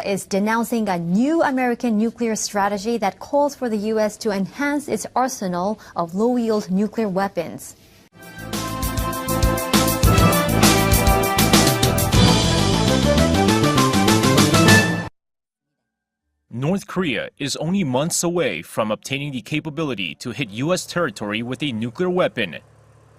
is denouncing a new American nuclear strategy that calls for the U.S. to enhance its arsenal of low-yield nuclear weapons. North Korea is only months away from obtaining the capability to hit U.S. territory with a nuclear weapon.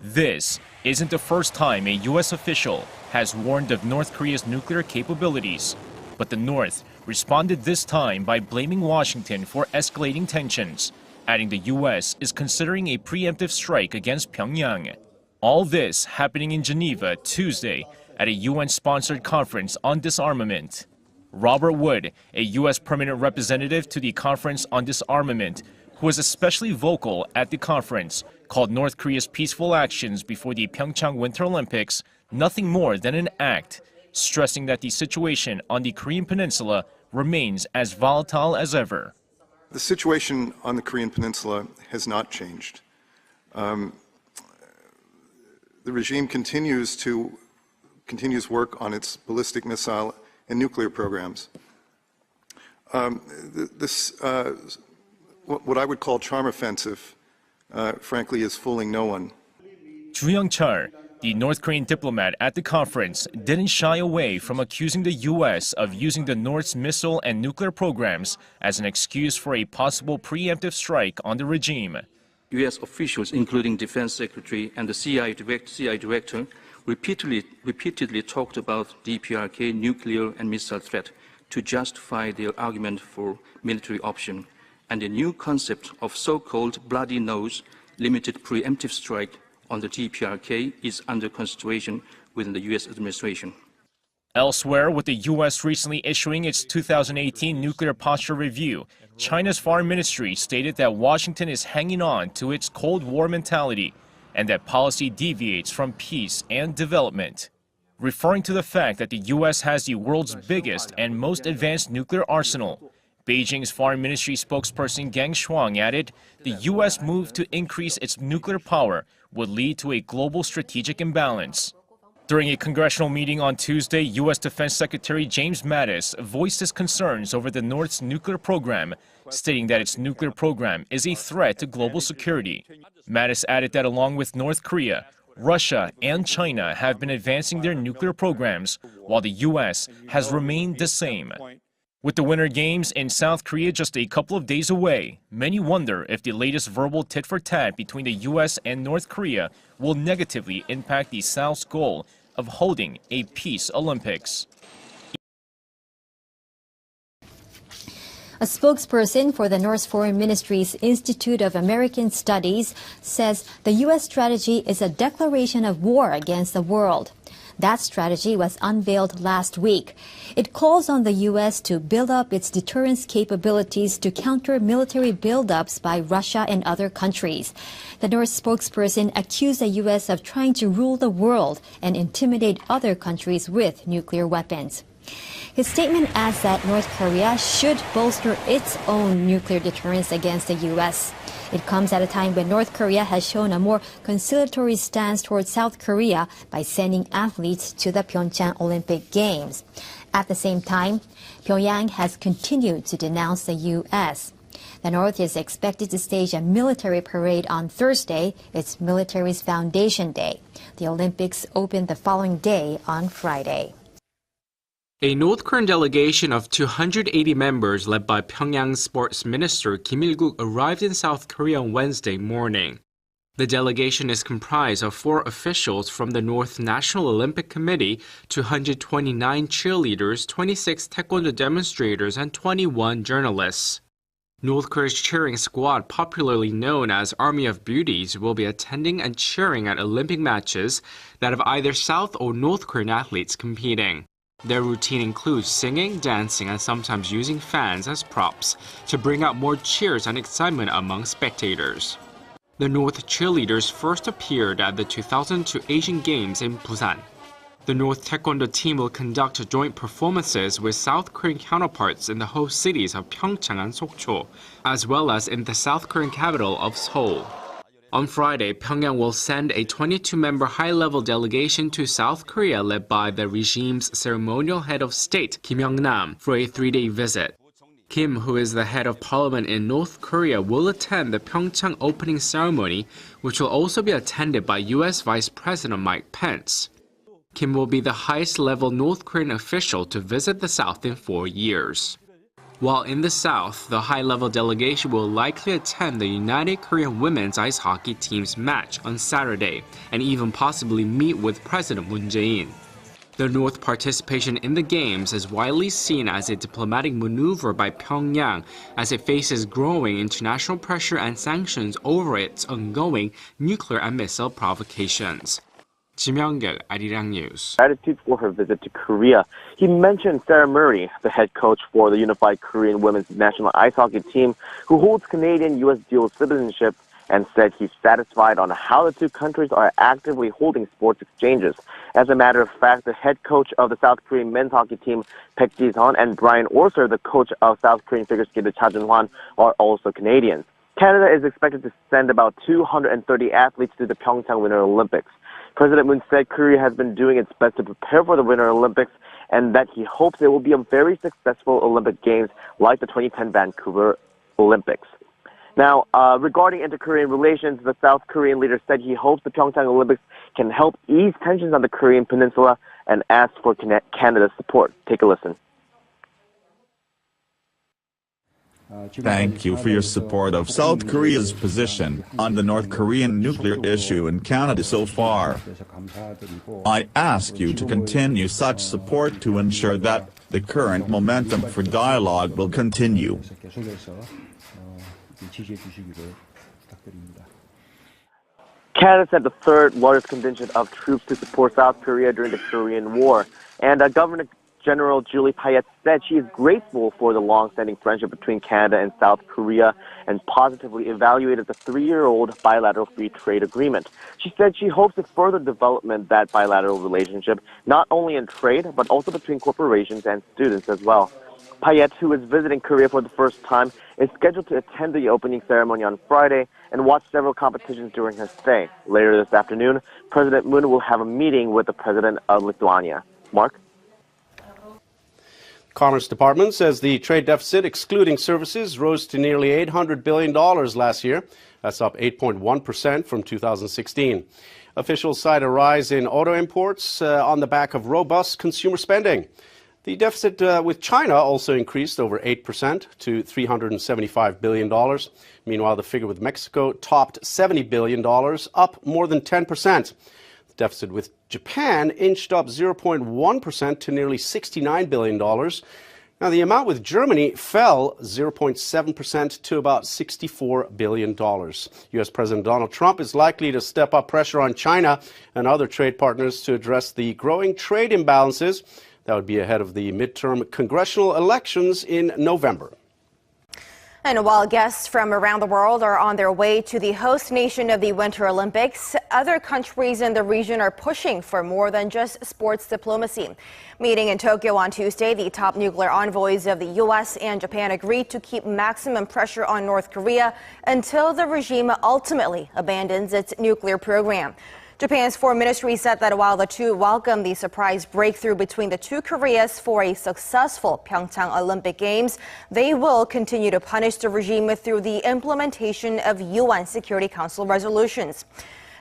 This isn't the first time a U.S. official has warned of North Korea's nuclear capabilities. But the North responded this time by blaming Washington for escalating tensions, adding the U.S. is considering a preemptive strike against Pyongyang. All this happening in Geneva Tuesday at a UN-sponsored conference on disarmament. Robert Wood, a U.S. permanent representative to the Conference on Disarmament, who was especially vocal at the conference, called North Korea's peaceful actions before the Pyeongchang Winter Olympics nothing more than an act, stressing that the situation on the Korean Peninsula remains as volatile as ever. The situation on the Korean Peninsula has not changed. The regime continues work on its ballistic missile and nuclear programs. What I would call charm offensive, frankly, is fooling no one. Ju Young-chul, the North Korean diplomat at the conference, didn't shy away from accusing the U.S. of using the North's missile and nuclear programs as an excuse for a possible preemptive strike on the regime. U.S. officials, including Defense Secretary and the CIA Director, repeatedly talked about DPRK nuclear and missile threat to justify their argument for military option, and the new concept of so-called bloody nose limited preemptive strike on the DPRK is under consideration within the U.S. administration. Elsewhere, with the U.S. recently issuing its 2018 nuclear posture review, China's foreign ministry stated that Washington is hanging on to its Cold War mentality and that policy deviates from peace and development. Referring to the fact that the U.S. has the world's biggest and most advanced nuclear arsenal, Beijing's foreign ministry spokesperson Geng Shuang added the U.S. move to increase its nuclear power would lead to a global strategic imbalance. During a congressional meeting on Tuesday, U.S. Defense Secretary James Mattis voiced his concerns over the North's nuclear program, stating that its nuclear program is a threat to global security. Mattis added that along with North Korea, Russia and China have been advancing their nuclear programs, while the U.S. has remained the same. With the Winter Games in South Korea just a couple of days away, many wonder if the latest verbal tit-for-tat between the U.S. and North Korea will negatively impact the South's goal of holding a peace Olympics. A spokesperson for the North Foreign Ministry's Institute of American Studies says the U.S. strategy is a declaration of war against the world. That strategy was unveiled last week. It calls on the U.S. to build up its deterrence capabilities to counter military buildups by Russia and other countries. The North spokesperson accused the U.S. of trying to rule the world and intimidate other countries with nuclear weapons. His statement adds that North Korea should bolster its own nuclear deterrence against the U.S. It comes at a time when North Korea has shown a more conciliatory stance towards South Korea by sending athletes to the Pyeongchang Olympic Games. At the same time, Pyongyang has continued to denounce the U.S. The North is expected to stage a military parade on Thursday, its military's foundation day. The Olympics open the following day on Friday. A North Korean delegation of 280 members led by Pyongyang Sports Minister Kim Il-guk arrived in South Korea on Wednesday morning. The delegation is comprised of 4 officials from the North National Olympic Committee, 229 cheerleaders, 26 taekwondo demonstrators, and 21 journalists. North Korea's cheering squad, popularly known as Army of Beauties, will be attending and cheering at Olympic matches that have either South or North Korean athletes competing. Their routine includes singing, dancing, and sometimes using fans as props to bring out more cheers and excitement among spectators. The North cheerleaders first appeared at the 2002 Asian Games in Busan. The North Taekwondo team will conduct joint performances with South Korean counterparts in the host cities of Pyeongchang and Sokcho, as well as in the South Korean capital of Seoul. On Friday, Pyongyang will send a 22-member high-level delegation to South Korea led by the regime's ceremonial head of state, Kim Yong-nam, for a 3-day visit. Kim, who is the head of parliament in North Korea, will attend the Pyeongchang opening ceremony, which will also be attended by U.S. Vice President Mike Pence. Kim will be the highest-level North Korean official to visit the South in 4 years. While in the South, the high-level delegation will likely attend the United Korean women's ice hockey team's match on Saturday and even possibly meet with President Moon Jae-in. The North participation in the Games is widely seen as a diplomatic maneuver by Pyongyang as it faces growing international pressure and sanctions over its ongoing nuclear and missile provocations. Kim Young-guk, Arirang News. Gratitude for her visit to Korea. He mentioned Sarah Murray, the head coach for the unified Korean women's national ice hockey team, who holds Canadian-U.S. dual citizenship, and said he's satisfied on how the two countries are actively holding sports exchanges. As a matter of fact, the head coach of the South Korean men's hockey team, Baek Ji-sun, and Brian Orser, the coach of South Korean figure skater Cha Jun-hwan, are also Canadians. Canada is expected to send about 230 athletes to the Pyeongchang Winter Olympics. President Moon said Korea has been doing its best to prepare for the Winter Olympics and that he hopes it will be a very successful Olympic Games like the 2010 Vancouver Olympics. Now, regarding inter-Korean relations, the South Korean leader said he hopes the Pyeongchang Olympics can help ease tensions on the Korean peninsula and asked for Canada's support. Take a listen. Thank you for your support of South Korea's position on the North Korean nuclear issue in Canada so far. I ask you to continue such support to ensure that the current momentum for dialogue will continue. Canada sent the third largest contingent of troops to support South Korea during the Korean War, and Governor General Julie Payette said she is grateful for the long-standing friendship between Canada and South Korea and positively evaluated the 3-year-old bilateral free trade agreement. She said she hopes to further development that bilateral relationship, not only in trade, but also between corporations and students as well. Payette, who is visiting Korea for the first time, is scheduled to attend the opening ceremony on Friday and watch several competitions during her stay. Later this afternoon, President Moon will have a meeting with the president of Lithuania. Mark? Commerce Department says the trade deficit, excluding services, rose to nearly $800 billion last year. That's up 8.1% from 2016. Officials cite a rise in auto imports on the back of robust consumer spending. The deficit with China also increased over 8% to $375 billion. Meanwhile, the figure with Mexico topped $70 billion, up more than 10%. The deficit with Japan inched up 0.1% to nearly $69 billion. Now, the amount with Germany fell 0.7% to about $64 billion. U.S. President Donald Trump is likely to step up pressure on China and other trade partners to address the growing trade imbalances. That would be ahead of the midterm congressional elections in November. And while guests from around the world are on their way to the host nation of the Winter Olympics, other countries in the region are pushing for more than just sports diplomacy. Meeting in Tokyo on Tuesday, the top nuclear envoys of the U.S. and Japan agreed to keep maximum pressure on North Korea until the regime ultimately abandons its nuclear program. Japan's foreign ministry said that while the two welcome the surprise breakthrough between the two Koreas for a successful Pyeongchang Olympic Games, they will continue to punish the regime through the implementation of UN Security Council resolutions.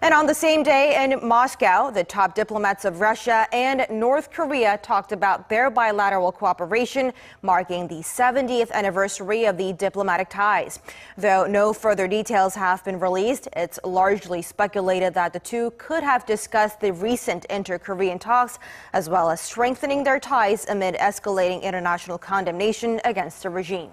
And on the same day in Moscow, the top diplomats of Russia and North Korea talked about their bilateral cooperation, marking the 70th anniversary of the diplomatic ties. Though no further details have been released, it's largely speculated that the two could have discussed the recent inter-Korean talks, as well as strengthening their ties amid escalating international condemnation against the regime.